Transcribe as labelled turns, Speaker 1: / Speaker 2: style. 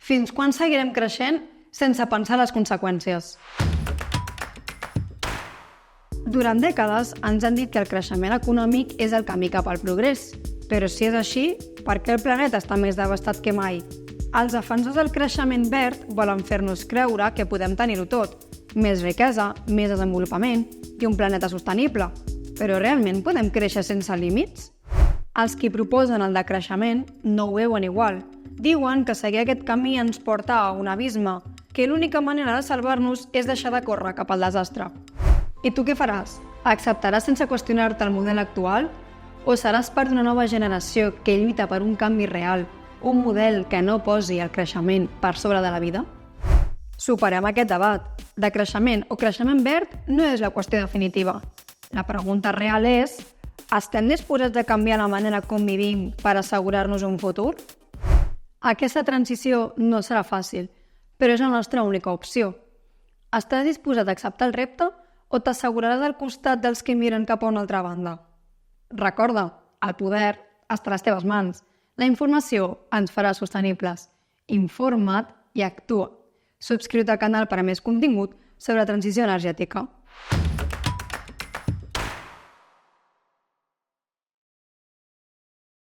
Speaker 1: Fins quan seguirem creixent sense pensar les conseqüències? Durant dècades ens han dit que el creixement econòmic és el camí cap al progrés. Però si és així, per què el planeta està més devastat que mai? Els defensors del creixement verd volen fer-nos creure que podem tenir-ho tot. Més riquesa, més desenvolupament i un planeta sostenible. Però realment podem créixer sense límits? Els qui proposen el decreixement no ho veuen igual. Diuen que seguir aquest camí ens porta a un abisme, que l'única manera de salvar-nos és deixar de córrer cap al desastre. I tu què faràs? Acceptaràs sense qüestionar-te el model actual? O seràs part d'una nova generació que lluita per un canvi real, un model que no posi el creixement per sobre de la vida? Superem aquest debat. Decreixement o creixement verd no és la qüestió definitiva. La pregunta real és: estem disposats a canviar la manera com vivim per assegurar-nos un futur? Aquesta transició no serà fàcil, però és la nostra única opció. Estàs disposat a acceptar el repte o t'asseguraràs al costat dels que miren cap a una altra banda? Recorda, el poder està a les teves mans. La informació ens farà sostenibles. Informa't i actua. Subscriu-te al canal per a més contingut sobre transició energètica.